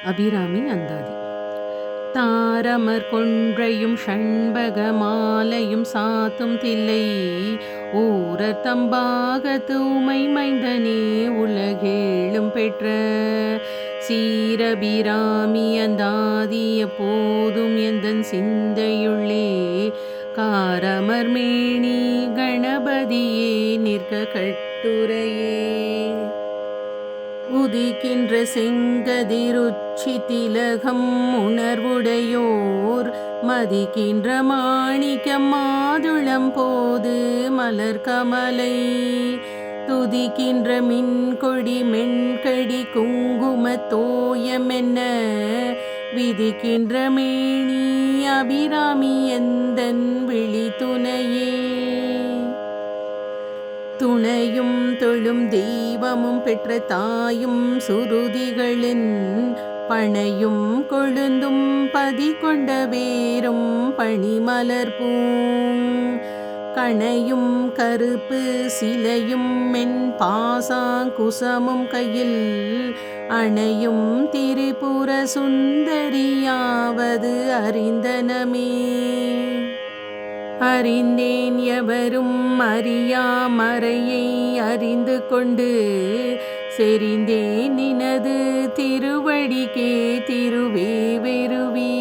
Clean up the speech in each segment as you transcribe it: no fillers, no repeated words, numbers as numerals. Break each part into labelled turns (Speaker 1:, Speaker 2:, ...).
Speaker 1: அபிராமி அந்தாதி. தாரமர் கொன்றையும் ஷண்பக மாலையும் சாத்தும் தில்லை ஊரர் தம்பாக தூமை மைந்தனே உலகேழும் பெற்ற சீரபிராமி அந்தாதி எப்போதும் எந்தன் சிந்தையுள்ளே காரமர் மேனி கணபதியே நிற்க கட்டுரையே உதிக்கின்ற செங்கதிருச்சி திலகம் உணர்வுடையோர் மதிக்கின்ற மாணிக்கம் மாதுளம் போது மலர் கமலை துதிக்கின்ற மின்கொடி மென்கடி குங்கும தோயமென்ன விதிக்கின்ற மேனி அபிராமி எந்தன் விழி துணையே துணையும் தொழும் தெய்வமும் பெற்ற தாயும் சுருதிகளின் பனையும் கொழுந்தும் பதி கொண்ட வேரும் பனிமலர் பூங் கணையும் கருப்பு சிலையும் மென் பாசாங்குசமும் கையில் அணையும் திரிபுர சுந்தரியாவது அறிந்தனமே அறிந்தேன் எவரும் அறியா மறையை அறிந்து கொண்டு செறிந்தேன் நினது திருவடிக்கே திருவே வெறுவி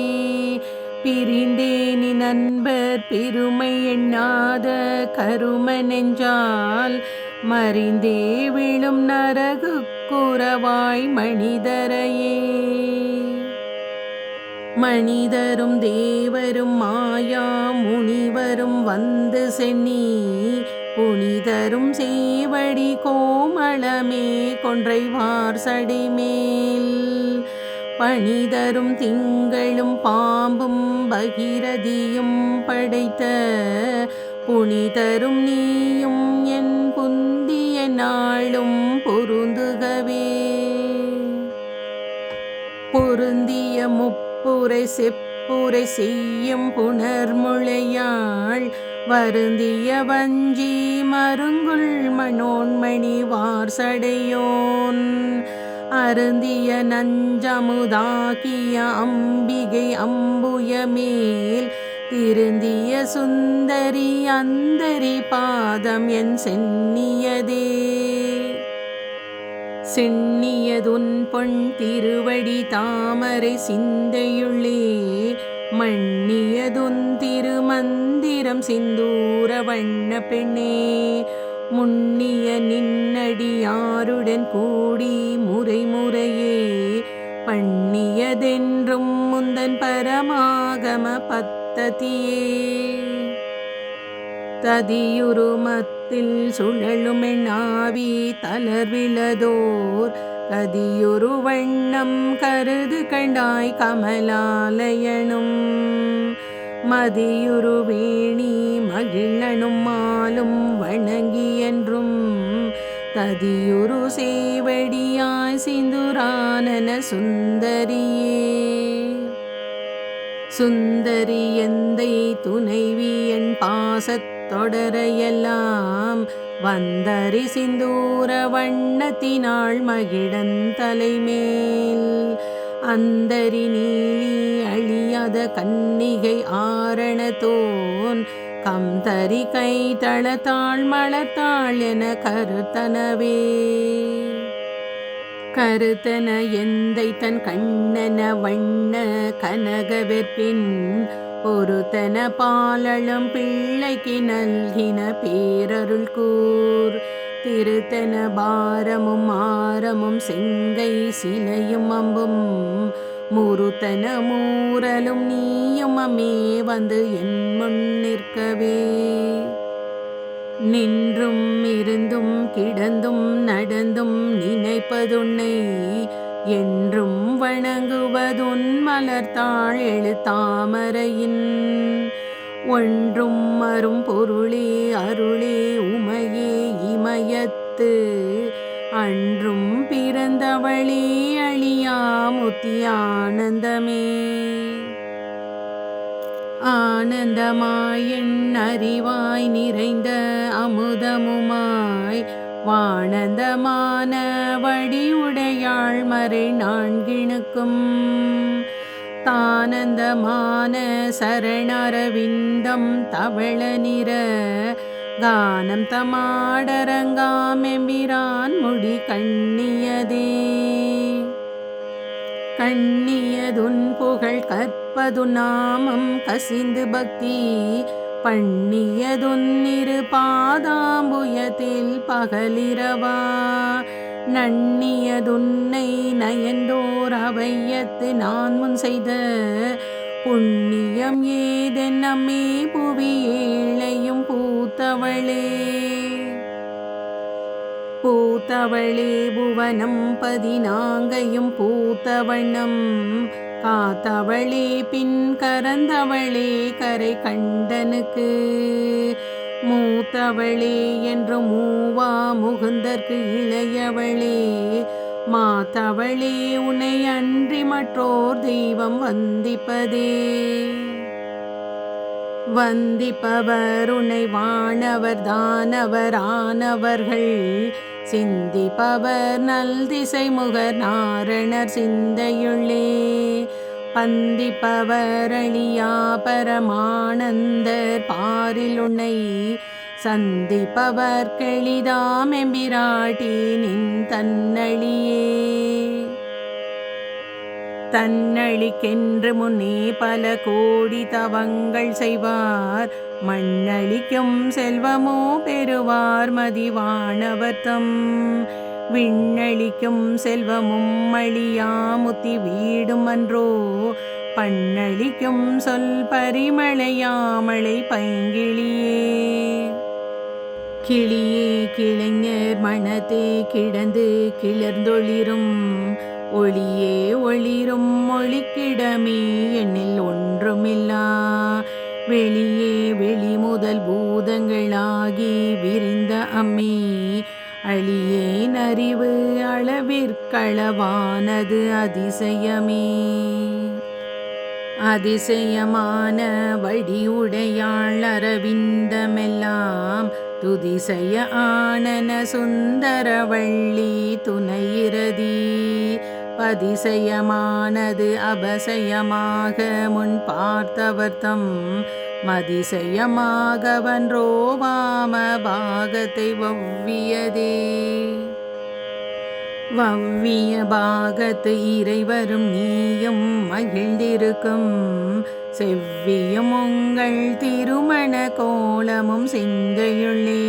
Speaker 1: பிரிந்தேன் நண்பர் பெருமை எண்ணாத கரும நெஞ்சால் மறிந்தே விழும் நரகு குறவாய் மனிதரையே மனிதரும் தேவரும் மாயா முனிவரும் வந்து சென்னி புனிதரும் சேவடி கோமளமே கொன்றைவார் சடைமேல் பணிதரும் திங்களும் பாம்பும் பகிரதியும் படைத்த புனிதரும் நீயும் என் புந்திய நாளும் பொருந்துகவே பொருந்திய முப்புரை செப்புரை செய்யும் புனர்முளையாள் வருந்திய வஞ்சி மருங்குள் மனோன்மணி வார்சடையோன் அருந்திய நஞ்சமுதாக்கிய அம்பிகை அம்புய மேல் திருந்திய சுந்தரி அந்தரி பாதம் என் சென்னியதே சென்னியதுன் பொன் திருவடி தாமரை சிந்தையுள்ளே மன்னியதுன் திருமந்திரம் சிந்தூர வண்ண பெண்ணே முன்னிய நின்னடியாருடன் கூடி முறை முறையே பண்ணியதென்றும் முந்தன் பரமாகம பத்ததியே ததியுருமத்தில் சுழலுமென்னாவி தளர்விலதோர் கதியுரு வண்ணம் கருது கண்டாய் கமலாலயனும் மதியுரு வேணி மகிழனும் மாலும் வணங்கி என்றும் ததியுரு சேவடியாய் சிந்துரானன சுந்தரியே சுந்தரி எந்தை துணைவி என் பாசத் தொடரையெல்லாம் வந்தரி சிந்தூர வண்ணத்தினாள் மகிழன் தலைமேல் அந்தரி நீலி அழியாத கன்னிகை ஆரணத்தோன் கம்தரி கை தளத்தாள் மலத்தாள் என கருத்தனவே கருத்தன எந்தை தன் கண்ணன வண்ண கனகவெற்பின் பொருத்தன பாலளம் பிள்ளைக்கு நல்கின பேரருள் கூர் திருத்தன பாரமும் ஆரமும் செங்கை சிலையும் அம்பும் முருத்தன மூரலும் நீயும் அம்மே வந்து என் முன் நிற்கவே நின்றும் இருந்தும் கிடந்தும் நடந்தும் நினைப்பதுன்னை என்றும் வணங்குவதுன் மலர்த்தாள் எழுத்தாமரையின் ஒன்றும் மரும் பொருளே அருளே உமையே இமயத்து அன்றும் பிறந்தவளே அழியா முத்தியானந்தமே ஆனந்தமாய் என் அறிவாய் நிறைந்த அமுதமுமாய் வானந்தமான வடிவுடையாள் மறை நான்கினுக்கும் தானந்தமான சரணரவிந்தம் தவள நிற கானம் தமாடரங்காமெம்பிரான் முடி கண்ணியதே. கண்ணியதுன் புகழ் கற்பது நாமம் கசிந்து பக்தி பண்ணியதுன் இரு பாதாம்புயத்தில் பகலிரவா நண்ணியதுன்னை நயந்தோர் அவையத்து நான் முன் செய்த புண்ணியம் ஏதென்னம்மே புவி ஏழையும் பூத்தவளே. பூத்தவளே புவனம் 14 பூத்தவண்ணம் காத்தவளே பின் கரந்தவளே கரை கண்டனுக்கு மூத்தவளே என்று மூவா முகுந்தற்கு இளையவளே மாத்தவளே உன்னை அன்றி மற்றோர் தெய்வம் வந்திப்பதே. வந்திப்பவர் உன்னை வானவர் தானவர் ஆனவர்கள் சிந்திப்பவர் நல் திசை முகர் நாரணர் சிந்தையுள்ளே பந்திப்பவர் அழியா பரமானந்தர் பாரில் உன்னை சந்திப்பவர் கெளிதாம் எம்பிராட்டி நின் தன்னழியே. தன்னழிக்கென்று முன்னே பல கோடி தவங்கள் செய்வார் மண்ணளிக்கும் செல்வமோ பெறுவார் மதிவானவர்த்தம் விண்ணளிக்கும் செல்வமும் அழியாமுத்தி வீடும் அன்றோ பண்ணளிக்கும் சொல் பரிமளையாமலை பைங்கிளியே. கிளியே கிளைஞர் மனத்தே கிடந்து கிளர்ந்தொளிரும் ஒளியே ஒளிரும் ஒளிக்கிடமே எண்ணில் ஒன்றுமில்லா வெளியே வெளி முதல் பூதங்களாகி விரிந்த அம்மே அழியேன் அறிவு அளவிற்களவானது அதிசயமே. அதிசயமான வடிவுடையாள் அரவிந்தமெல்லாம் துதிசய ஆனன சுந்தரவள்ளி துணையிரதி பதிசயமானது அபசயமாக முன் பார்த்தவர்த்தம் மதிசயமாகவன்றோ வாம பாகத்தை வவ்வியதே. வவ்விய பாகத்து இறைவரும் நீயும் மகிழ்ந்திருக்கும் செவ்வியும் உங்கள் திருமண கோலமும் சிந்தையுள்ளே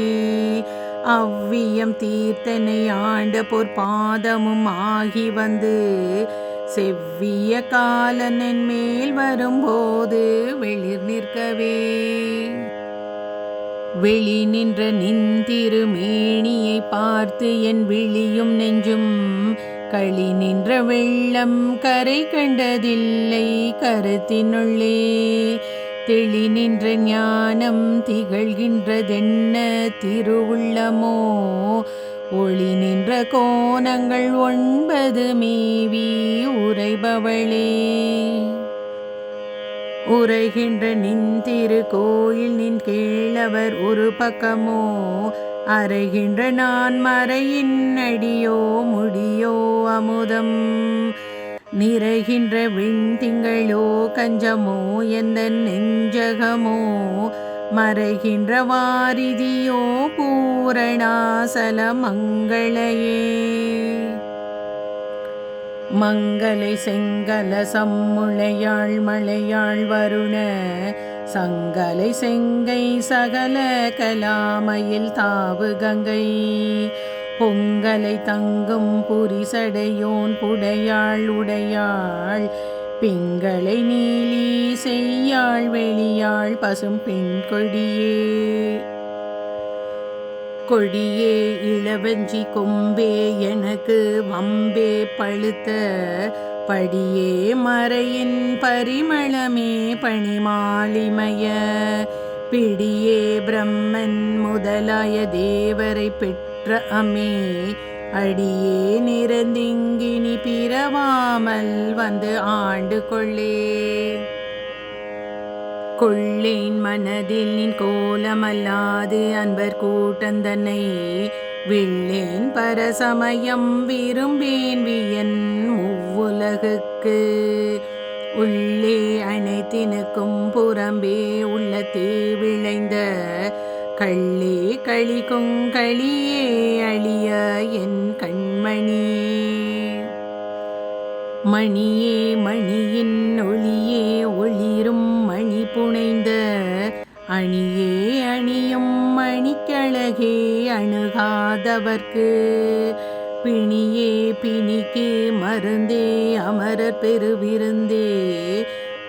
Speaker 1: அவ்வியம் தீர்த்தனை ஆண்ட பொற்பாதமும் ஆகி வந்து செவ்விய காலனின் மேல் வரும்போது வெளிர் நிற்கவே. வெளி நின்ற நின் திருமேனியை பார்த்து என் விழியும் நெஞ்சும் களி நின்ற வெள்ளம் கரை கண்டதில்லை கருத்தினுள்ளே தெளி நின்ற ஞானம் திகழ்கின்றதென்ன திருவுள்ளமோ ஒளி நின்ற கோணங்கள் 9 மேவி உரைபவளே. உரைகின்ற நின் திரு கோயில் நின் கேளவர் ஒரு பக்கமோ அறைகின்ற நான் மறையின் அடியோ முடியோ அமுதம் நிறைகின்ற விண் திங்களோ கஞ்சமோ எந்த நெஞ்சகமோ மறைகின்ற வாரிதியோ பூரணாசல மங்களையே. மங்களை செங்கல சம்முளையாள் மலையாள் வருண சங்கலை செங்கை சகல கலாமையில் தாவு கங்கை பொங்கலை தங்கும் புரிசடையோன் புடையாள் உடையாள் பிங்களை நீலி செய்யாள் வெளியாள் பசும் பெண் கொடியே. கொடியே இளவஞ்சி கொம்பே எனக்கு வம்பே பழுத்த படியே மறையின் பரிமளமே பணிமாலிமய பிடியே பிரம்மன் முதலாய தேவரை பெற்ற அமே அடியே நிறந்திங்கினி பிறவாமல் வந்து ஆண்டு கொள்ளே. கொள்ளேன் மனதில் நின் கோலமல்லாது அன்பர் கூட்டந்தன்னை வில்லேன் பரசமயம் விரும்பேன் வியன் மூவுலகுக்கு உள்ளே அனைத்தினுக்கும் புறம்பே உள்ளத்தே விளைந்த கள்ளே களியே அழிய என் கண்மணியே. மணியே மணியின் ஒளியே ஒளிரும் மணி புனைந்த அணியே அணியும் மணிக்கழகே அணுகாதவர்க்கு பிணியே பிணிக்கு மருந்தே அமரர் பெருவிருந்தே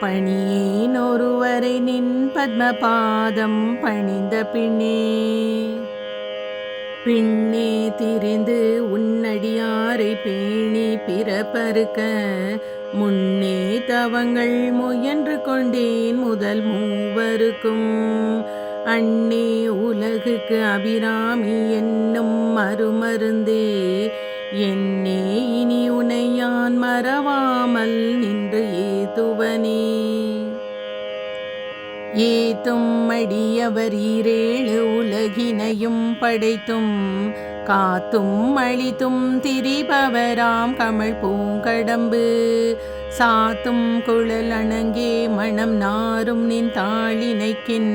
Speaker 1: பணியேன் ஒருவரை நின் பத்மபாதம் பணிந்த பின்னே திரிந்து உன்னடியாரை பேணி பிறப்பறுக்க முன்னே தவங்கள் முயன்று கொண்டேன் முதல் மூவருக்கும் அன்னே உலகுக்கு அபிராமி என்னும் மறுமருந்தே என்னே இனி உனையான் மறவாமல் நின்று ஏத்துவனே. ஏத்தும் அடியவர் ஈரேழு உலகினையும் படைத்தும் காத்தும் அழித்தும் திரிபவராம் கமழ் பூங்கடம்பு சாத்தும் குழல் அணங்கே மணம் நாரும் நின் தாளினைக்கின்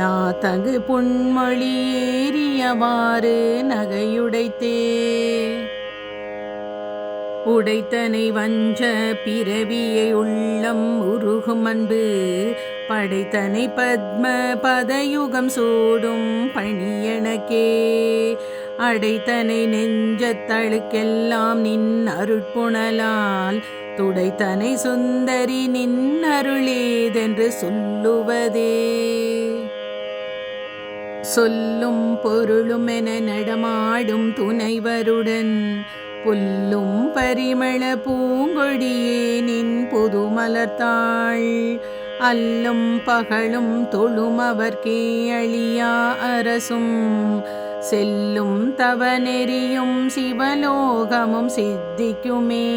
Speaker 1: நாத்தகு புன்மொழி ஏறியவாறு நகையுடைத்தே. உடைத்தனை வஞ்ச பிறவியை உள்ளம் உருகும் அன்பு படைத்தனை பத்ம பதயுகம் சூடும் பணியனக்கே அடைத்தனை நெஞ்சத்தழுக்கெல்லாம் நின் அருட்புணலால் துடைத்தனை சுந்தரி நின் அருளேதென்று சொல்லுவதே. சொல்லும் பொருளும் என நடமாடும் துணைவருடன் புல்லும் பரிமள பூங்கொடியே நின் புது மலர்த்தாள் அல்லும் பகலும் தொழும் அவர்க்கே அழியா அரசும் செல்லும் தவநெறியும் சிவலோகமும் சித்திக்குமே.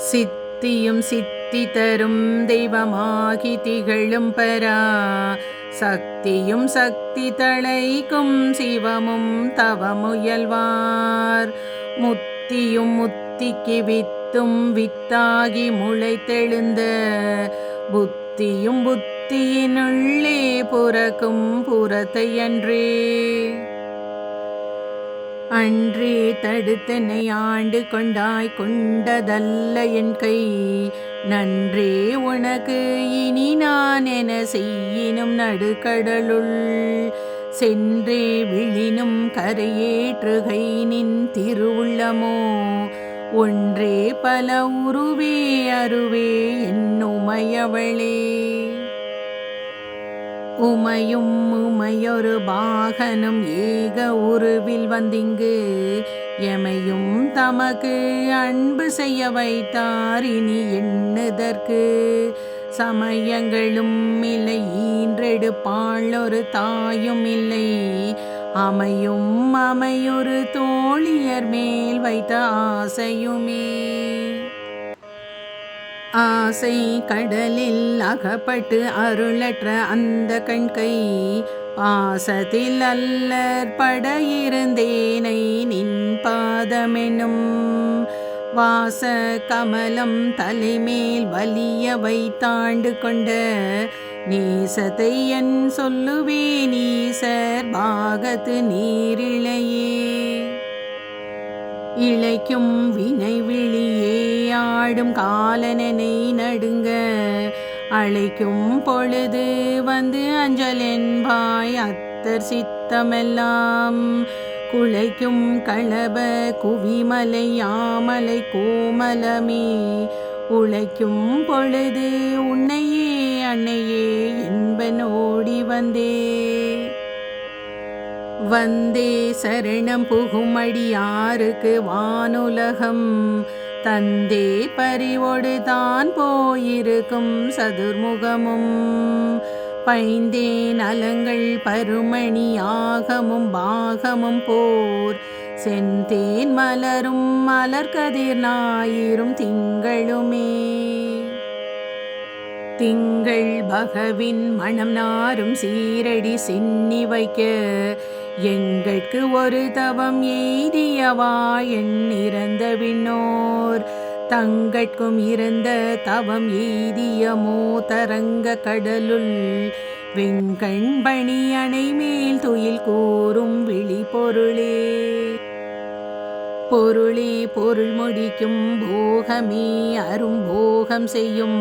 Speaker 1: சித்தியும் சித்தி தரும் தெய்வமாகி திகழும் பரா சக்தியும் சக்தி தழைக்கும் சிவமும் தவமுயல்வார் முத்தியும் முத்திக்கு வித்தும் வித்தாகி முளைத்தெழுந்த புத்தியும் புத்தியினுள்ளே புறக்கும் புறத்தையன்றே. அன்றே தடுத்தனை ஆண்டு கொண்டாய் கொண்டதல்ல என் கை நன்றே உனக்கு இனி நான் என செய்யினும் நடுக்கடலுள் சென்றே விழினும் கரையேற்றுகை நின் திருவுள்ளமோ ஒன்றே பல உருவே அருவே என்னுமையவளே. உமையும் உமையொரு பாகனும் ஏக உருவில் வந்திங்கு எமையும் தமக்கு அன்பு செய்ய வைத்தார் இனி எண்ணுதற்கு சமயங்களும் இல்லை ஈன்றெடுப்பாள் ஒரு தாயும் இல்லை அமையும் அமையொரு தோழியர் மேல் வைத்த ஆசையுமே. ஆசை கடலில் அகப்பட்டு அருளற்ற அந்த கண்கை பாசத்தில் அல்லற் பட இருந்தேனை நின் பாதமெனும் வாச கமலம் தலைமேல் வலிய வைத்தாண்டு கொண்ட நேசத்தை என் சொல்லுவே நீசர் பாகத்து நீரிழையே. இழைக்கும் வினை விழியே ஆடும் காலனனை நடுங்க அழைக்கும் பொழுது வந்து அஞ்சலென்பாய் அத்தர் சித்தமெல்லாம் குழைக்கும் களப குவிமலை யாமலை கோமலமே உழைக்கும் பொழுது உன்னையே அன்னையே என்பன் ஓடி வந்தே சரணம் புகுமடியாருக்கு வானுலகம் தந்தே பறிவொடு தான் போயிருக்கும் சதுர்முகமும் பைந்தேன் அலங்கள் பருமணி ஆகமும் பாகமும் போர் செந்தேன் மலரும் மலர்கதிர் ஞாயிறும் திங்களுமே. திங்கள் பகவின் மணம் நாரும் சீரடி சின்னி வைக்க எங்கட்கு ஒரு தவம் எய்தியவா எண்ணிறந்த விண்ணோர் தங்கட்கும் இருந்த தவம் எய்தியமோ தரங்க கடலுள் வெங்கண் பணி அணை மேல் துயில் கூறும் விழி பொருளே. பொருளே பொருள் முடிக்கும் போகமே அரும் போகம் செய்யும்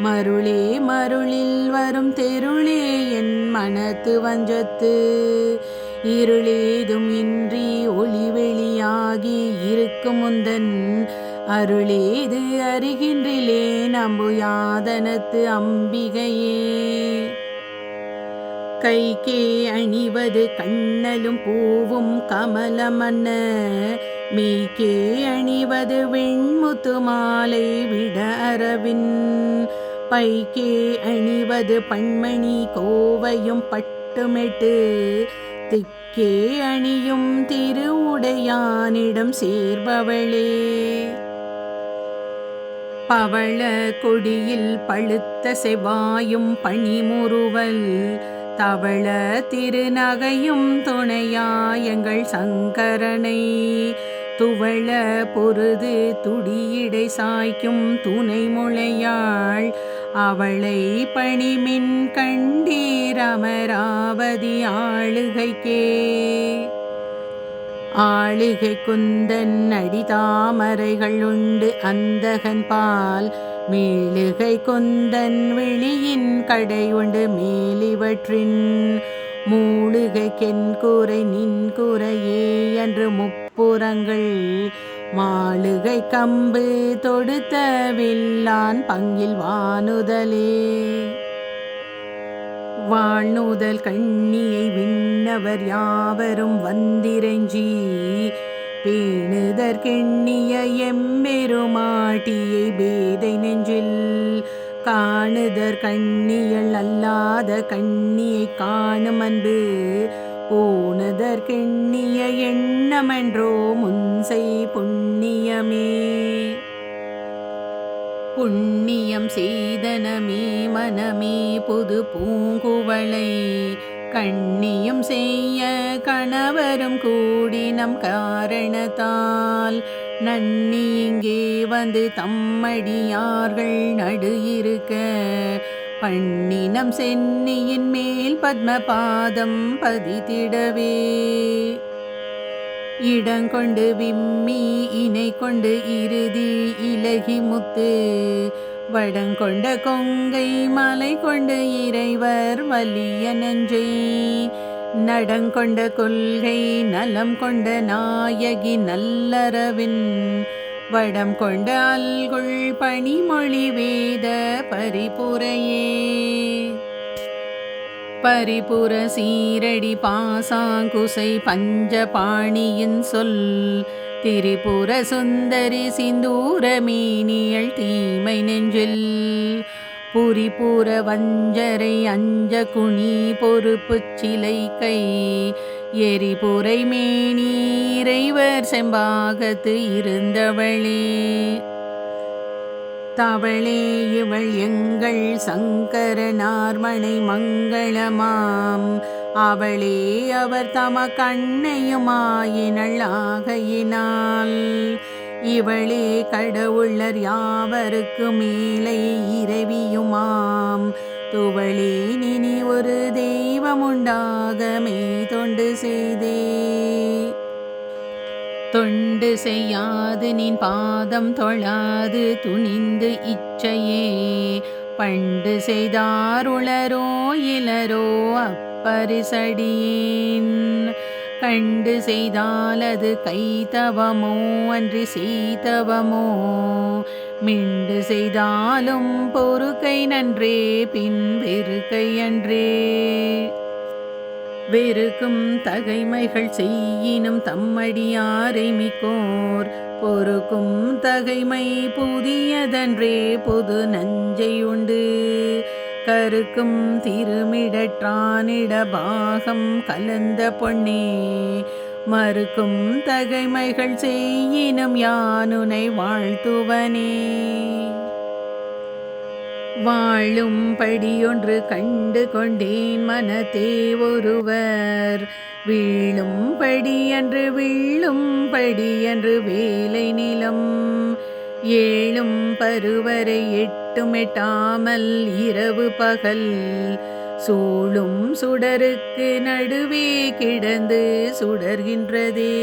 Speaker 1: மருளே மருளில் வரும் தெருளே என் மனத்து வஞ்சத்து இருளேதும் இன்றி ஒளிவெளியாகி இருக்கும் முந்தன் அருளேது அறிகின்றிலே நம்புயாதனத்து அம்பிகையே. கைக்கே அணிவது கண்ணலும் பூவும் கமலமன்ன மெய்க்கே அணிவது வெண்முத்து மாலை விட அரவின் பைக்கே அணிவது பண்மணி கோவையும் பட்டுமெட்டு திக்கே அணியும் திருவுடையானிடம் சேர்பவளே. பவள கொடியில் பழுத்த செவ்வாயும் பனிமுறுவல் தவள திருநகையும் துணையாயங்கள் சங்கரனை துவள பொருது துடியிடை சாய்க்கும் துணை முளையாள் அவளை பணிமின் கண்டீர் அமராவதி ஆளுகைக்கே. ஆளுகை குந்தன் அடிதாமரைகள் உண்டு அந்தகன் பால் மேலுகை கொந்தன் வெளியின் கடை உண்டு மேலிவற்றின் மூழுகைக்கென் கூரை நின் கூரையே என்று முப்புறங்கள் மாளுகை கம்பு தொடுத்த வில்லான் பங்கில் வானுதலே. வாழ்நூதல் கண்ணியை விண்ணவர் யாவரும் வந்திரஞ்சி பேணுதற்கெண்ணிய எம்பெருமாட்டியை பேதை நெஞ்சில் காணுதற் கண்ணியல் அல்லாத கண்ணியை காணும் அன்பு போனதற்கெண்ணிய எண்ணமென்றோ முன்சை புண்ணியமே. புண்ணியம் செய்தனமே மனமே புது பூங்குவளை கண்ணியும் செய்ய கணவரும் கூடினம் காரணத்தால் நன்னி இங்கே வந்து தம்மடியார்கள் நடு இருக்க பண்ணினம் சென்னியின் மேல் பத்மபாதம் பதித்திடவே. இடங்கொண்டு விம்மி இணை கொண்டு இறுதி இலகி முத்து வடங்கொண்ட கொங்கை மலை கொண்டு இறைவர் வலிய நெஞ்சை நடங்கொண்ட கொள்கை நலம் கொண்ட நாயகி நல்லறவின் வடம் கொண்ட அல்குள் பணிமொழி வேத பரிபுரையே. பரிபுர சீரடி பாசாங்குசை பஞ்சபாணியின் சொல் திரிபுர சுந்தரி சிந்தூர மேனியள் தீமை நெஞ்சில் புரிபுர வஞ்சரை அஞ்ச குனி பொறுப்பு சிலை கை எரிபுரை மேனி இறைவர் செம்பாகத்து இருந்தவளே. தவளே இவள் எங்கள் சங்கரனார்மனை மங்களமாம் அவளே அவர் தம கண்ணையுமாயினள் ஆகையினால் இவளே கடவுளர் யாவருக்கு மேலை இறைவியுமாம் துவளே நினி ஒரு தெய்வமுண்டாகமே தொண்டு செய்தே. தொண்டு செய்யாது நின் பாதம் தொழாது துணிந்து இச்சையே பண்டு செய்தாருளரோ இலரோ அப்பரிசடியேன் கண்டு செய்தாலது கைத்தவமோ அன்றி செய்தவமோ மிண்டு செய்தாலும் பொறுக்கை நன்றே பின் வெறுக்கை அன்றே. வெறுக்கும் தகைமைகள் செய்யினும் தம்மடியாரை மிக்கோர் பொறுக்கும் தகைமை புதியதன்றே பொது நஞ்சை உண்டு கருக்கும் திருமிடற்றானிட பாகம் கலந்த பொன்னே மறுக்கும் தகைமைகள் செய்யினும் யானுனை வாழ்த்துவனே. வாழும் படியொன்று கண்டு கொண்டேன் மனத்தே ஒருவர் வீழும் படியன்று விள்ளும் படியன்று வேலை நிலம் ஏழும் பருவரை எட்டும் எட்டாமல் இரவு பகல் சூழும் சுடருக்கு நடுவே கிடந்து சுடர்கின்றதே.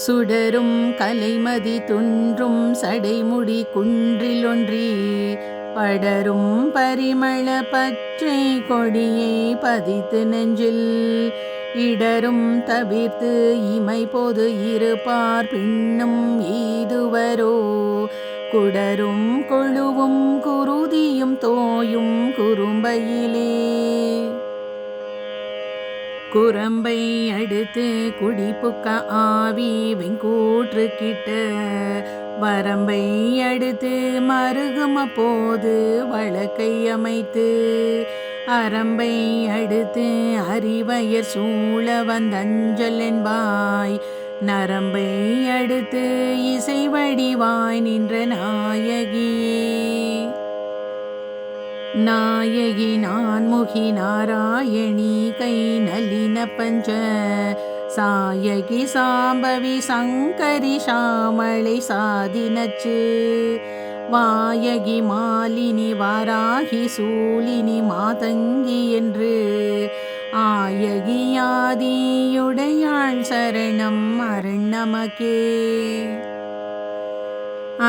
Speaker 1: சுடரும் கலைமதி துன்றும் சடைமுடி குன்றில் ஒன்றி படரும் பரிமள பச்சை கொடியை பதித்து நெஞ்சில் இடரும் தவிர்த்து இமை பொது இருப்பார் பின்னும் எய்துவரோ குடரும் கொழுவும் குருதியும் தோயும் குறும்பையிலே. குரம்பை அடுத்து குடிப்புக்க ஆவி வெங்கூற்று கிட்ட வரம்பை அடுத்து மருகும் அப்போது வழக்கை அமைத்து அரம்பை அடுத்து அறிவயர் சூழ வந்தஞ்சல் என்பாய் நரம்பை அடுத்து இசை வடிவாய் நின்ற நாயகியே. நாயகி நான்முகி நாராயணி கை நளின பஞ்ச சாயகி சாம்பவி சங்கரி சாமளை சாதினச்சு வாயகி மாலினி வாராகி சூலினி மாதங்கி என்று ஆயகியாதியுடையாள் சரணம் அருணமக்கே.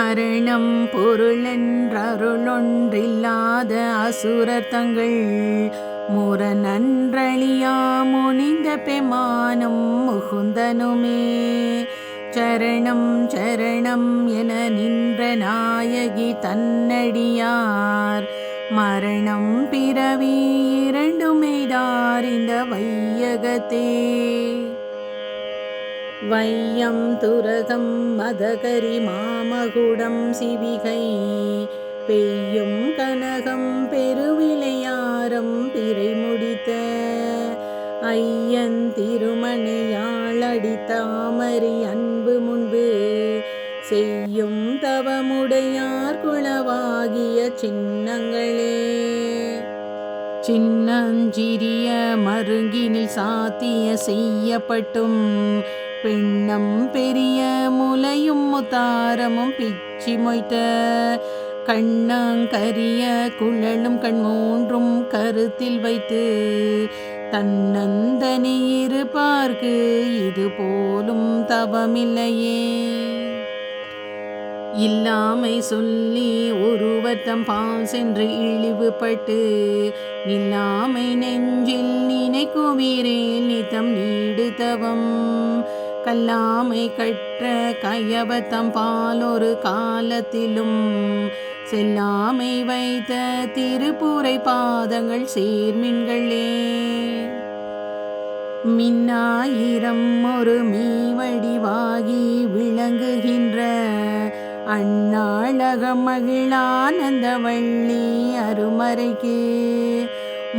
Speaker 1: அரணம் பொருளென்றருளொன்றில்லாத அசுரர் தங்கள் முரணன்றழியா முனிந்த பெமானும் முகுந்தனுமே சரணம் சரணம் என நின்ற நாயகி தன்னடியார் மரணம் பிறவி இரண்டுமெய்தார் இந்த வையகத்தே. வையம் துரகம் மதகரி மாமகுடம் சிவிகை பெய்யும் கனகம் பெருவிளையாரம் பிறை முடித்த ஐயன் திருமணையாளடி தாமரை அன்பு முன்பு செய்யும் தவமுடையார் குளவாகிய சின்னங்களே. சின்னஞ்சிறிய மருங்கினில் சாத்திய செய்யப்பட்டும் பெண்ணம் பெரிய முலையும் முத்தாரமும் பிச்சி மொய்த்த கண்ணாங்கரிய குழலும் கண்மூன்றும் கருத்தில் வைத்து தன்னந்தனி இருப்பார்க்கு இது போலும் தவமில்லையே. இல்லாமை சொல்லி ஒருவர்த்தம் பால் சென்று இழிவுபட்டு நில்லாமை நெஞ்சில் நினைக்குவீரேல் நிதம் நீடு தவம் கல்லாமை கற்ற கயவத்தம் பால் ஒரு காலத்திலும் செல்லாமை வைத்த திருப்புரை பாதங்கள் சேர்மின்களே. மின்னாயிரம் ஒரு மீவடிவாகி விளங்குகின்ற அந்நாளகம் மகிழானந்த வள்ளி அருமறைக்கு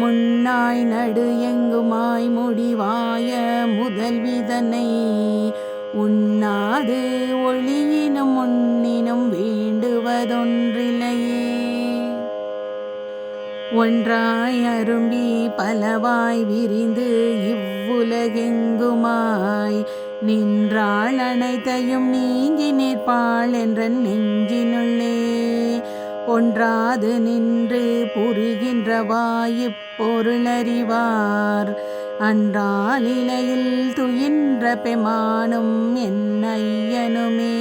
Speaker 1: முன்னாய் நடு எங்குமாய் முடிவாய முதல்விதனை உண்ணாது ஒளியினும் முன்னினும் வேண்டுவதொன்றில்லையே. ஒன்றாய் அரும்பி பலவாய் விரிந்து இவ்வுலகெங்குமாய் நின்றாள் அனைத்தையும் நீங்கி நிற்பாள் என்ற நெஞ்சினுள்ளே ஒன்றாது நின்று புரிகின்ற வாயிப்பொருளறிவார் அன்றால் இலையில் துயின்ற பெமானும் என் ஐயனுமே.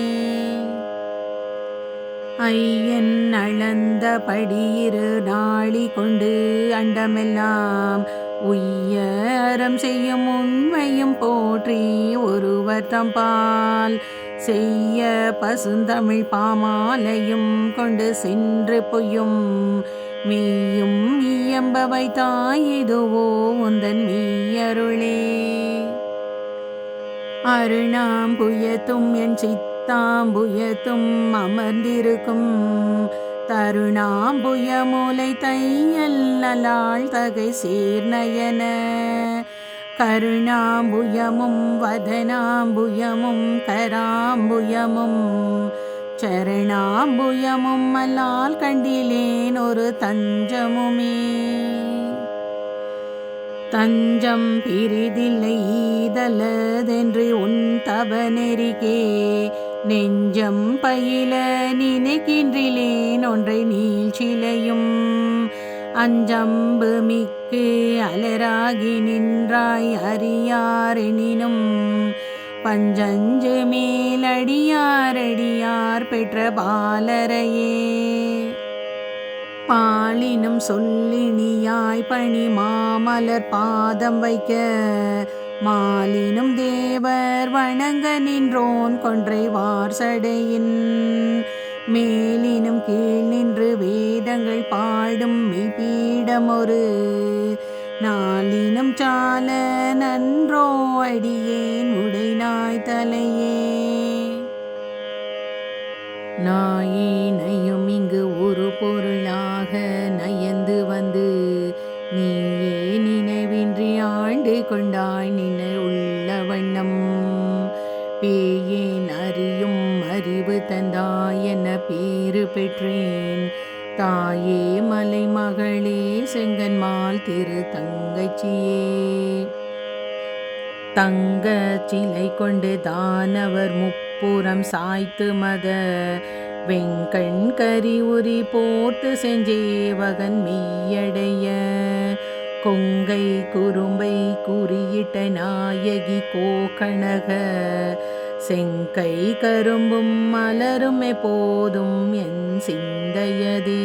Speaker 1: ஐயன் அளந்த படியிரு நாளி கொண்டு அண்டமெல்லாம் உய்ய அறம் செய்யும் உண்மையும் போற்றி ஒருவர் தம்பால் செய்ய பசுந்தமிழ் பாமாலையும் கொண்டு சென்று பொய்யும் மெய்யும் இயம்பவை தாயிதுவோ உந்தன் மெய்யருளே. அருணாம்புயத்தும் என் சித்தாம்புயத்தும் அமர்ந்திருக்கும் தருணாம்புய மூலை தையல்லாள் தகை சேர்நயன கருணாம்புயமும் வதனாம்புயமும் கராம்புயமும் சரணாம்புயமும் அல்லால் கண்டிலேன் ஒரு தஞ்சமுமே. தஞ்சம் பிரிதில்லை ஈதலதென்று உன் தவ நெறிக்கே நெஞ்சம் பயில நினைக்கின்றிலேன் ஒன்றை நீள்சிலையும் அஞ்சம்பு மிக்கு அலராகி நின்றாய் அறியாரெனினும் பஞ்சஞ்சு மேலடியாரடியார் பெற்ற பாலரையே பாலினும் சொல்லினியாய் பணி மாமலர் பாதம் வைக்க மாலினும் தேவர் வணங்க நின்றோன் கொன்றை வார்சடையின் மேலினும் கீழ் நின்று வேதங்கள் பாடும் மெய்பீடமொரு நாளினும் சால நன்றோ அடியேன் உடைநாய் தலையே நாயினையும் இங்கு ஒரு பொருளாக நயந்து வந்து நீயே நினைவின்றி ஆண்டு கொண்டாய் நினை உள்ள வண்ணம் பேயேன் அறியும் அறிவு தந்தாய் என பேறு பெற்றேன் தாயே மலை மகளே செங்கன்மால் திரு தங்கச்சியே தங்க சிலை கொண்டு தானவர் முப்புறம் சாய்த்து மத வெங்கண் கரி உரி போர்த்து செஞ்சேவகன் மெய்யடைய கொங்கை குறும்பை குறியிட்ட நாயகி கோகணக செங்கை கரும்பும் மலரும் எப்போதும் என் சிந்தையதே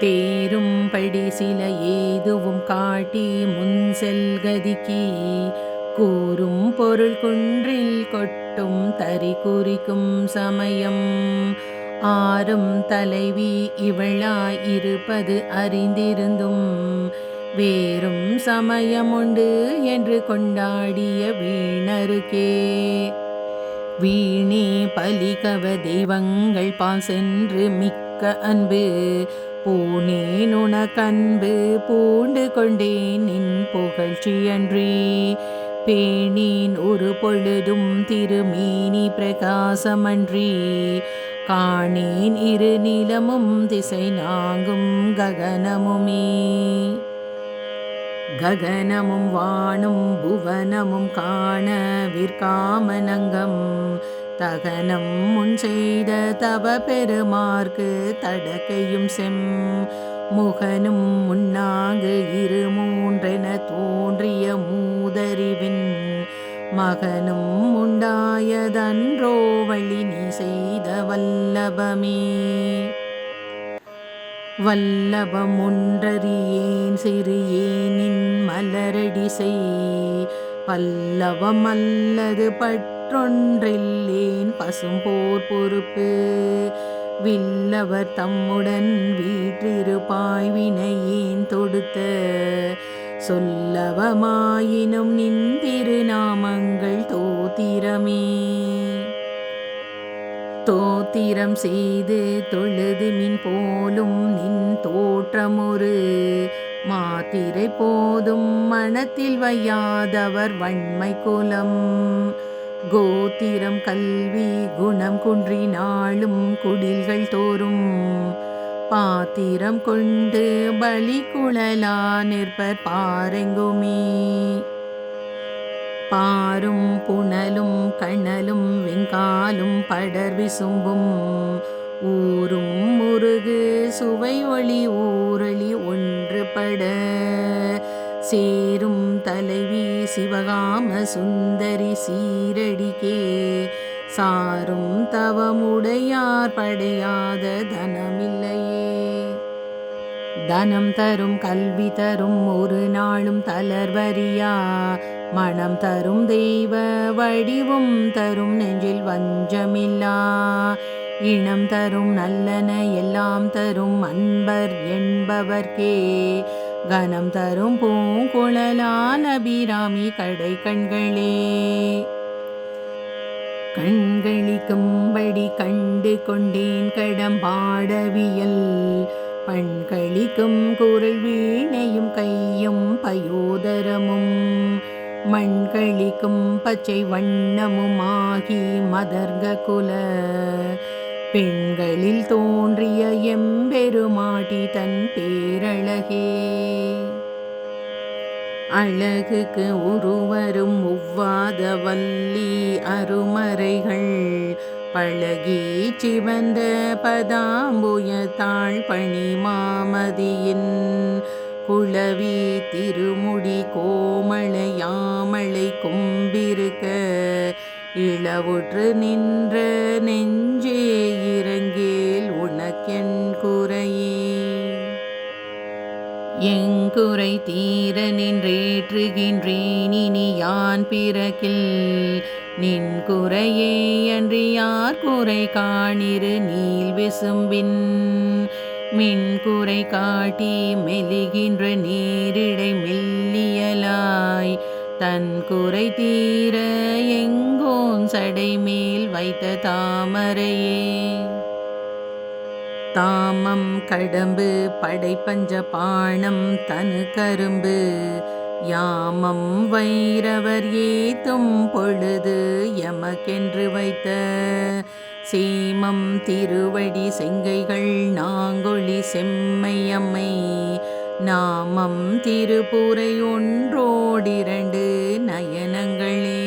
Speaker 1: தேரும் படி சில ஏதுவும் காட்டி முன் செல்கதிக்கு கூறும் பொருள் குன்றில் கொட்டும் தறி குறிக்கும் சமயம் ஆறும் தலைவி இவளாய் இருப்பது அறிந்திருந்தும் வேறும் சமயமுண்டு என்று கொண்டாடிய வீணருக்கே வீணே பலிகவ தெய்வங்கள் பால் சென்று மிக்க அன்பு பூனேன் உனக்கன்பு பூண்டு கொண்டேன் நின் புகழ்ச்சியன்றி பேணேன் ஒரு பொழுதும் திருமேனி பிரகாசமன்றி காணேன் இரு நிலமும் திசை நாங்கும் ககனமுமே ககனமும் வானும் புவனமும் காண விற்காமனங்கம் தகனம் முன் செய்த தவ பெருமார்க்கு தடக்கையும் செம் முகனும் முன்னாங்கு இரு மூன்றென தோன்றிய மூதறிவின் மகனும் உண்டாயதன்றோ வழி நீ செய்த வல்லபமே வல்லபம் ஒன்றறியேன் சிறு ஏனின் மலரடி செய் பல்லவம் அல்லது பற்றொன்றில்லேன் பசும்போர் பொறுப்பு வில்லவர் தம்முடன் வீற்றிருப்பாய் வினையேன் தொடுத்த சொல்லவமாயினும் நின் திருநாமங்கள் தோத்திரமே தோத்திரம் செய்து தொழுது மின் போலும் நின் தோற்றமொரு மாத்திரை போதும் மனத்தில் வையாதவர் வன்மை குலம் கோத்திரம் கல்வி குணம் குன்றினாலும் குடில்கள் தோறும் பாத்திரம் கொண்டு பலி குழலா நிற்பர் பாரெங்குமே பாரும் புனலும் கணலும் வெங்காலும் படர் விசும்பும் ஊரும் முருகு சுவை ஒளி ஊரளி ஒன்றுபட சேரும் தலைவி சிவகாம சுந்தரி சீரடிக்கே சாரும் தவமுடையார் படையாத தனமில்லையே தனம் தரும் கல்வி தரும் ஒரு நாளும் தளர்வரியா மனம் தரும் தெய்வ வடிவும் தரும் நெஞ்சில் வஞ்சமில்லா இனம் தரும் நல்லன எல்லாம் தரும் அன்பர் என்பவர்க்கே கனம் தரும் பூங்குழலால் அபிராமி கடை கண்களே கண்களிக்கும்படி கண்டு கொண்டேன் கடம்பாடவியல் பண்களிக்கும் குரல் வீணையும் கையும் பயோதரமும் மண்களிக்கும் பச்சை வண்ணமுமாகி மதர்க குல பெண்களில் தோன்றிய எம்பெருமாட்டி தன் பேரழகே. அழகுக்கு உருவரும் ஒவ்வாத வள்ளி அருமறைகள் பழகி சிவந்த பதாம்புயத்தாள் பணி மாமதியின் குளவி திருமுடி கோமளையாமலை கொம்பிருக்க இளவுற்று நின்ற நெஞ்சே இறங்கேல் உனக்கென் குறையே. எங்குறை தீர நின்றேற்றுகின்றேன் இனி யான் பிறக்கில் நின் குறையே அன்றி யார் குறை காணிரு நீள் விசும்பின் மின்குறை காட்டி மெலிகின்ற நீரிடை மெல்லியலாய் தன் குறை தீர எங்கோன் சடை மேல் வைத்த தாமரையே. தாமம் கடம்பு படைப்பஞ்ச பாணம் தனு கரும்பு யாமம் வைரவர் ஏத்தும் பொழுது எமக்கென்று வைத்த சீமம் திருவடி செங்கைகள் நாங்கொழி செம்மையம்மை நாமம் திருப்புரை ஒன்றோடிரண்டு நயனங்களே.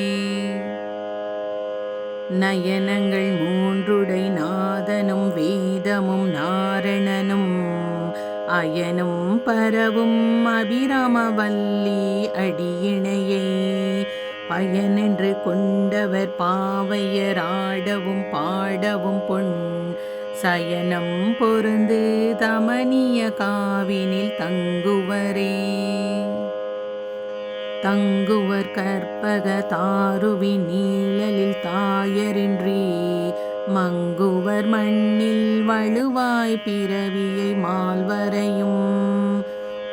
Speaker 1: நயனங்கள் மூன்றுடை நாதனும் வேதமும் நாரணனும் அயனும் பரவும் அபிராமவல்லி அடியிணையை பயனென்று கொண்டவர் பாவையராடவும் பாடவும் பொன் சயனம் பொருந்து தமனிய காவினில் தங்குவரே. தங்குவர் கற்பக தாருவி நீழலில் தாயரின்றி மங்குவர் மண்ணில் வழுவாய் பிறவியை மால்வரையும்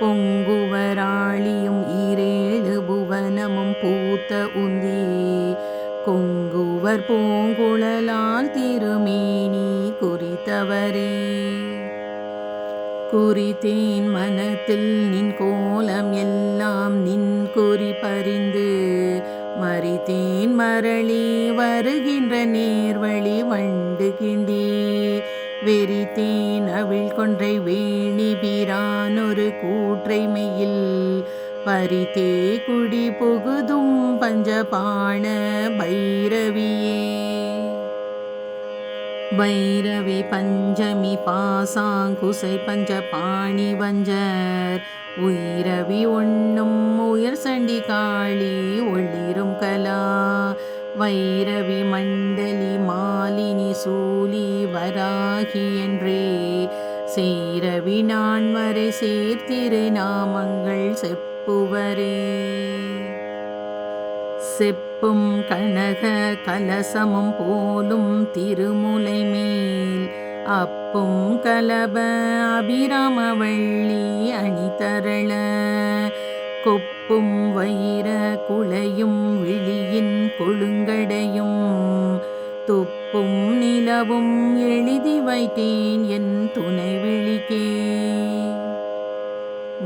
Speaker 1: பொங்குவராளியும் ஈரேழு புவனமும் பூத்த உந்தி கொங்குவர் பூங்குழலால் திருமேனி குறித்தவரே. குறித்தேன் மனத்தில் நின் கோலம் எல்லாம் நின் குறி பறிந்து மறித்தேன் மரளி வருகின்ற நேர்வழி வண்டு கிண்டி வெறித்தேன் அவிழ் கொன்றை வேணி பிரான் ஒரு கூற்றை மெயில் பறித்தே குடி புகுதும் பஞ்சபாண பைரவியே. வைரவி பஞ்சமி பாசாங்குசை பஞ்சபாணி வஞ்சர் உயிரவி ஒண்ணும் உயர் சண்டி காளி ஒளிரும் கலா வைரவி மண்டலி மாலினி சூலி வராகி என்றே சேரவி நான் வரை சேர்த்திரு நாமங்கள் செப்புவரே. செப்பும் கனக கலசமும் போலும் திருமுலை மேல் அப்பும் கலப அபிராமவள்ளி அணிதரள கொப்பும் வைர குளையும் விழியின் கொழுங்கடையும் துப்பும் நிலவும் எழுதி வைத்தேன் என் துணை விழிக்கே.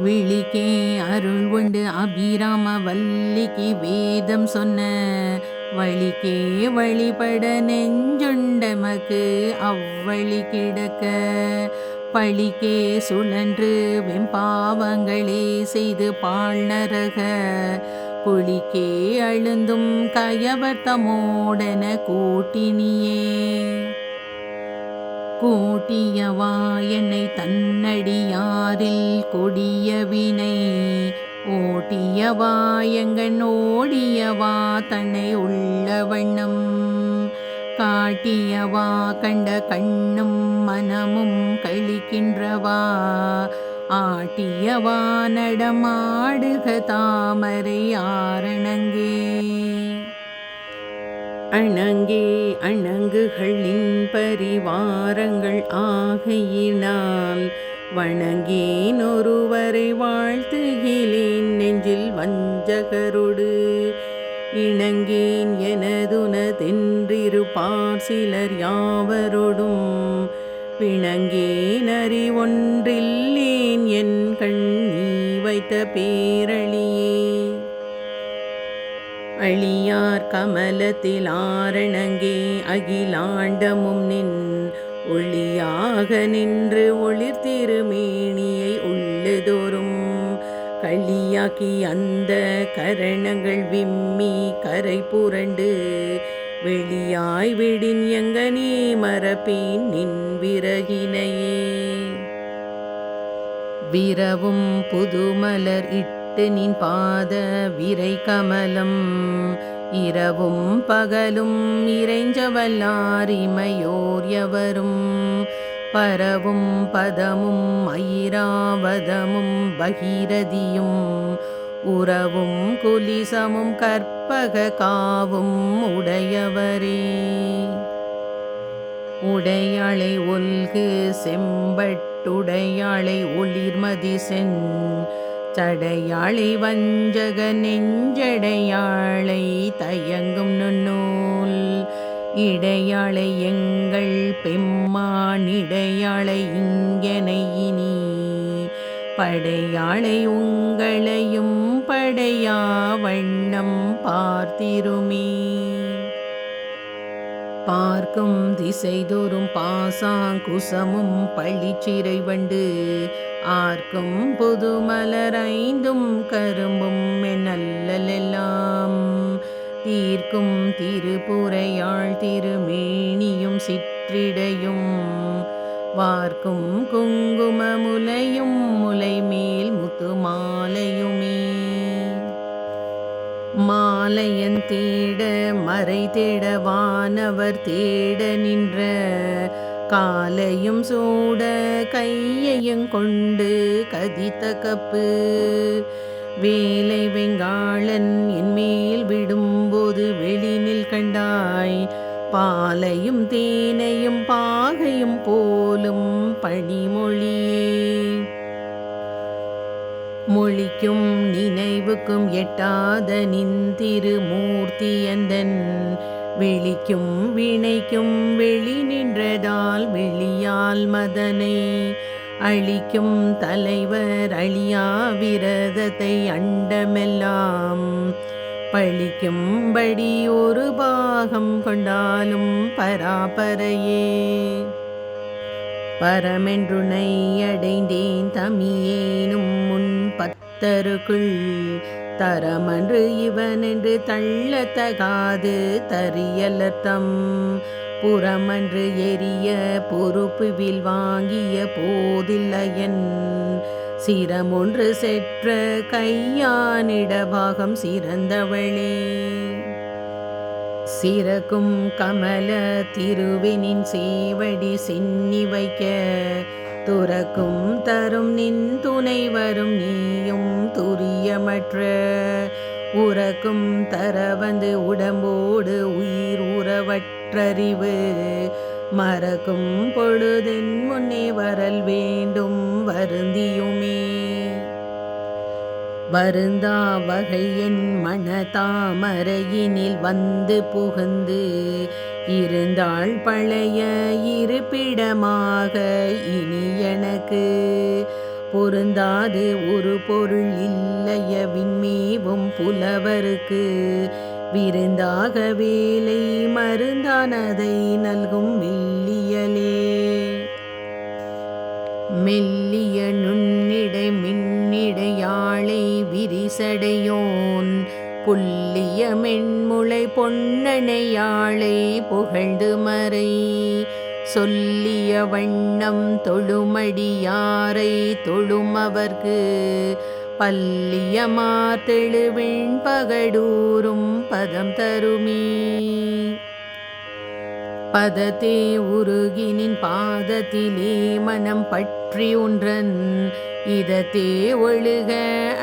Speaker 1: விழிக்கே அருள் உண்டு அபிராமவல்லிக்கு வேதம் சொன்ன வழிக்கே வழிபட நெஞ்சுண்டமக்கு அவ்வழி கிடக்க பழிக்கே சுழன்று வெம்பாவங்களே செய்து பாழ்நரக குழிக்கே அழுந்தும் கயவர்த்தமோடன கூட்டினியே. கூட்டியவா என்னை தன்னடியாரில் கொடிய வினை ஓட்டியவா எங்கன் ஓடியவா தன்னை உள்ள வண்ணம் காட்டியவா கண்ட கண்ணும் மனமும் கழிக்கின்றவா ஆட்டியவா நடமாடுக தாமரை ஆரணங்கே. அணங்கே அணங்குகள் நின் பரிவாரங்கள் ஆகையினால் வணங்கேன் ஒருவரை வாழ்த்துகிலேன் நெஞ்சில் வஞ்சகரோடு இணங்கேன் எனதுனதென்றிருப்பார் சிலர் யாவரோடும் பிணங்கேன் அறிவொன்றில்லேன் என் கண் நீ வைத்த பேரழியே. அழியார் கமலத்தில் ஆரணங்கே அகிலாண்டமும் நின் ஒளியாக நின்று ஒளிர் திருமேனியை உள்ளதோறும் களியாக்கி அந்த கரணங்கள் விம்மி கரை புரண்டு வெளியாய் விடின் எங்கனே மரபின் நின் விறகினையே. விரவும் புதுமலர் இட்டு நின் பாத விரை கமலம் இரவும் பகலும் இறைஞ்சவல்லார் இமையோர் எவரும் பரவும் பதமும் ஐராவதமும் பகீரதியும் உறவும் குலிசமும் கற்பக காவும் உடையவரே. உடையாளை ஒல்கு செம்பட்டுடையாளை ஒளிர்மதி சென் சடையாளை வஞ்சக நெஞ்சடையாளை தயங்கும் நுண்ணூல் இடையாளை எங்கள் பெம்மானிடையாளை இங்கெனை இனி படையாளை உங்களையும் படையா வண்ணம் பார்த்திருமே. பார்க்கும் திசைதோறும் பாசாங்குசமும் பள்ளிச்சிறை வண்டு ஆர்க்கும் புதுமலர் ஐந்தும் கரும்பும் நல்லலெல்லாம் தீர்க்கும் திருப்புரையாள் திருமேனியும் சிற்றிடையும் வார்க்கும் குங்கும முலையும் முலைமேல் முத்து மாலையுமே. மாலையன் தேட மறை தேட வானவர் தேட நின்ற காலையும் சூட கையையும் கொண்டு கதித்த கப்பு வேலை வெங்காளன் என்மேல் விடும்போது வெளினில் கண்டாய் பாலையும் தேனையும் பாகையும் போலும் பணிமொழியே. மொழிக்கும் நினைவுக்கும் எட்டாத நின் திருமூர்த்தி அந்தன் விழிக்கும் வினைக்கும் வெளி நின்றதால் வெளியால் மதனை அழிக்கும் தலைவர் அழியா விரதத்தை அண்டமெல்லாம் பழிக்கும்படி ஒரு பாகம் கொண்டாலும் பராபரையே. பரமென்றுனை அடைந்தேன் தமியேனும் முன் பத்தருக்குள் தரமன்று இவனென்று தள்ளத்தகாது தரியலர்த்தம் புறமன்று எரிய பொறுப்புவில் வாங்கிய போதில்லையன் சிரமொன்று செற்ற கையானிடபாகம் சிறந்தவளே. சிறக்கும் கமல திருவினின் சேவடி சென்னி வைக்க துறக்கும் தரும் நின் துணை வரும் நீயும் துரியமற்ற உறக்கும் தர வந்து உடம்போடு உயிர் உறவற்றறிவு மறக்கும் பொழுதென் முன்னே வரல் வேண்டும் வருந்தியுமே. வருந்தா வகையின் மனதாமரையினில் வந்து புகுந்து இருந்தாள் பழைய இருப்பிடமாக இனி எனக்கு பொருந்தாது ஒரு பொருள் இல்லைய விண்மேவும் புலவருக்கு விருந்தாக வேலை மருந்தானதை நல்கும் மெல்லியலே. மெல்லிய நுண்ணிடை மின்னிடையாளை விரிசடையோன் புல்லிய மென்முளை பொன்னணையாளை புகழ்ந்து மறை சொல்லிய வண்ணம் தொழுமடியாரை தொழுமவர்க்கு பல்லிய மாத்தெழுவின் பகடூரும் பதம் தருமே. பதத்தே உருகினின் பாதத்திலே மனம் பற்றி ஒன்றன் இதத்தே ஒழுக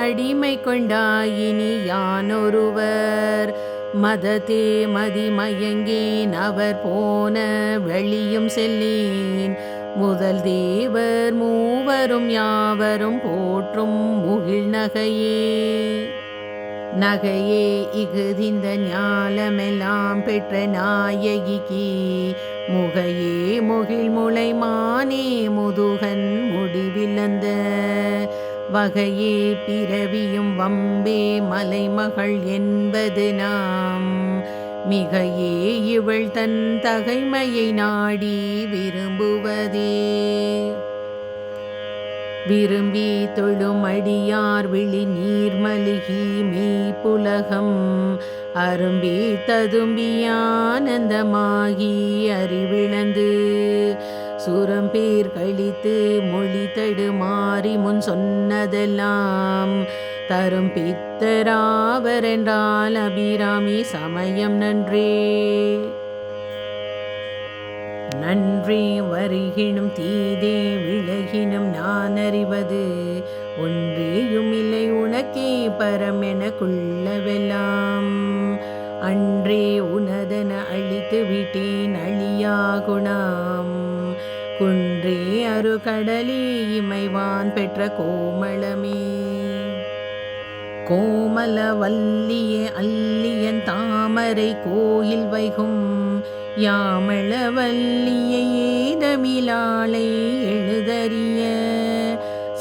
Speaker 1: அடிமை கொண்டாயினி யானொருவர் மதத்தே மதிமயங்கேன் அவர் போன வெளியும் செல்லேன் முதல் தேவர் மூவரும் யாவரும் போற்றும் முகிழ் நகையே. நகையே இகுதிந்த ஞாலமெல்லாம் பெற்ற நாயகிக்கு முகையே முகிழ் முளை மானே முதுகன் முடிவிலந்த வகையே பிறவியும் வம்பே மலைமகள் என்பது நாம் மிகையே இவள் தன் தகைமையை நாடி விரும்புவதே. விரும்பி தொழுமடியார் விழி நீர்மலிகி மெய்ப்புலகம் அரும்பி ததும்பியானந்தமாகி அறிவிழந்து சுரம்பேர் கழித்து மொழி தடுமாறி முன் சொன்னதெல்லாம் தரும் பித்தராவரென்றால் அபிராமி சமயம் நன்றே. நன்றே வருகினும் தீதே விலகினும் நான் அறிவது ஒன்றேயுமில்லை உனக்கே பரமென குள்ளவெல்லாம் அன்றே உனதென அழித்து விட்டேன் அழியாகுணாம் குன்றே அருகடலே இமைவான் பெற்ற கோமளமே. கோமல வல்லியே அல்லியன் தாமரை கோயில் வைகும் யாமள வல்லியை ஏதமிலாளை எழுதறிய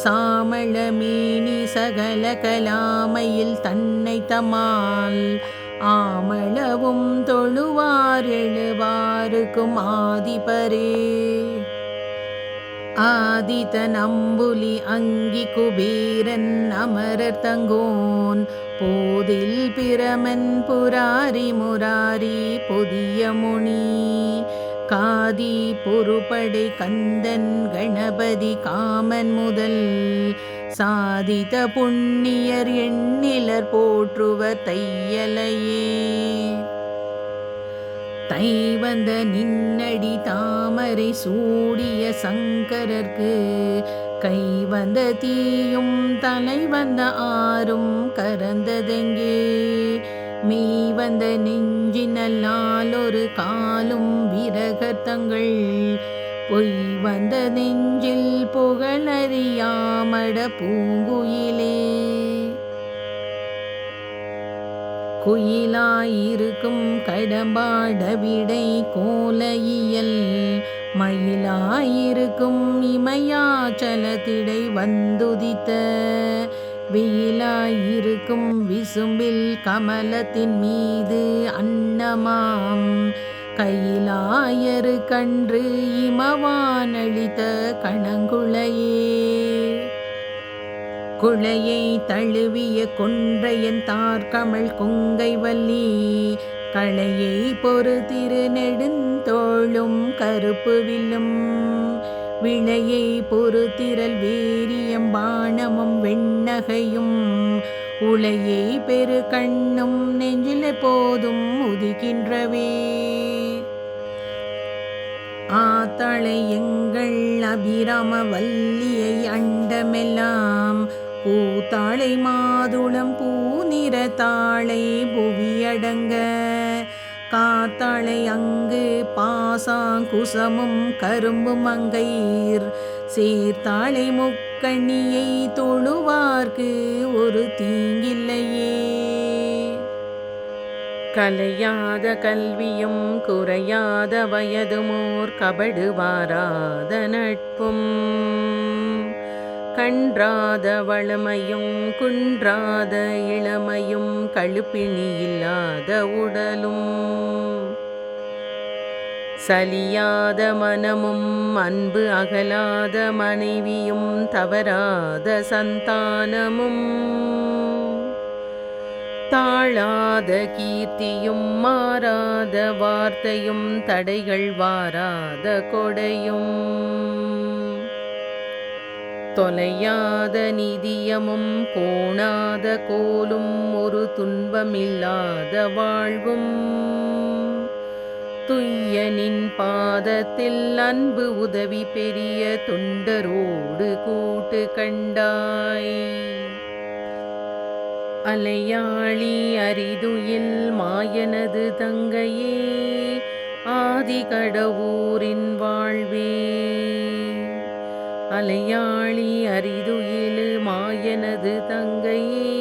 Speaker 1: சாமள மேனி சகல கலாமையில் தன்னை தமால் ஆமளவும் தொழுவார் எழுவாருக்கும் ஆதிபரே. ஆதித்தன் அம்புலி அங்கி குபேரன் அமரர் தங்கோன் போதில் பிரமன் புராரி முராரி புதிய முனி காதி பொறுபடை கந்தன் கணபதி காமன் முதல் சாதித்த புண்ணியர் எண்ணிலர் போற்றுவர் தையலையே. தைவந்த நின்னடி தாமரை சூடிய சங்கரர்க்கு கைவந்த தீயும் தலைவந்த ஆறும் கரந்ததெங்கே மெய்வந்த நெஞ்சினல்லால் ஒரு காலும் விரகத்தங்கள் பொய் வந்த நெஞ்சில் புகழறியாமட பூங்குயிலே. குயிலாயிருக்கும் கடம்பாடவிடை கோலையியல் மயிலாயிருக்கும் இமயாச்சலத்திடை வந்துதித்த வெயிலாயிருக்கும் விசும்பில் கமலத்தின் மீது அன்னமாம் கையிலாயரு கன்று இமவானளித்த கணங்குளையே. குளையை தழுவிய கொன்றையன் தார்கமள் கொங்கை வல்லி களையை பொறு திருநெடுந்தோளும் கருப்பு வில்லும் விளையை பொறு திரள் வேரியம் பாணமும் வெண்ணகையும் உளையை பெரு கண்ணும் நெஞ்சில் போதும் உதிக்கின்றவே. ஆத்தாளை எங்கள் அபிராம வல்லியை அண்டமெல்லாம் பூத்தாளை மாதுளம் பூநிற தாளை புவியடங்க காத்தாளை அங்கு பாசாங்குசமும் கரும்பும் அங்கைர் சேர்த்தாளை முக்கண்ணியை தொழுவார்க்கு ஒரு தீங்கில்லையே. கலையாத கல்வியும் குறையாத வயதுமோர் கபடுவாராத நட்பும் கன்றாத வளமையும் குன்றாத இளமையும் கழுப்பிணி இல்லாத உடலும் சலியாத மனமும் அன்பு அகலாத மனைவியும் தவறாத சந்தானமும் தாழாத கீர்த்தியும் மாறாத வார்த்தையும் தடைகள் வாராத கொடையும் தொலையாத நிதியமும் கோணாத கோலும் ஒரு துன்பமில்லாத வாழ்வும் துய்யனின் பாதத்தில் அன்பு உதவி பெரிய தொண்டரோடு கூட்டு கண்டாய். அலையாளி அரிதுயில் மாயனது தங்கையே ஆதி கடவுரின் வாழ்வே. அலையாளி அரிதுயில் மாயனது தங்கையே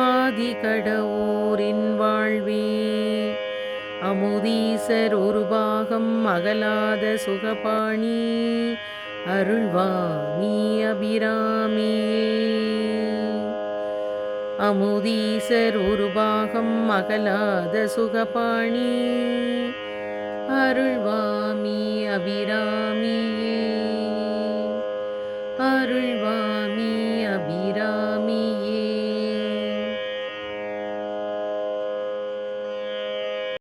Speaker 1: ஆதி கடவுரின் வாழ்வே. அமுதீசர் ஒரு பாகம் அகலாத சுகபாணி அருள்வாமி அபிராமியே. அமுதீசர் ஒரு பாகம் அகலாத சுகபாணி அருள்வாமி அபிராமியே.
Speaker 2: அருள்வாய்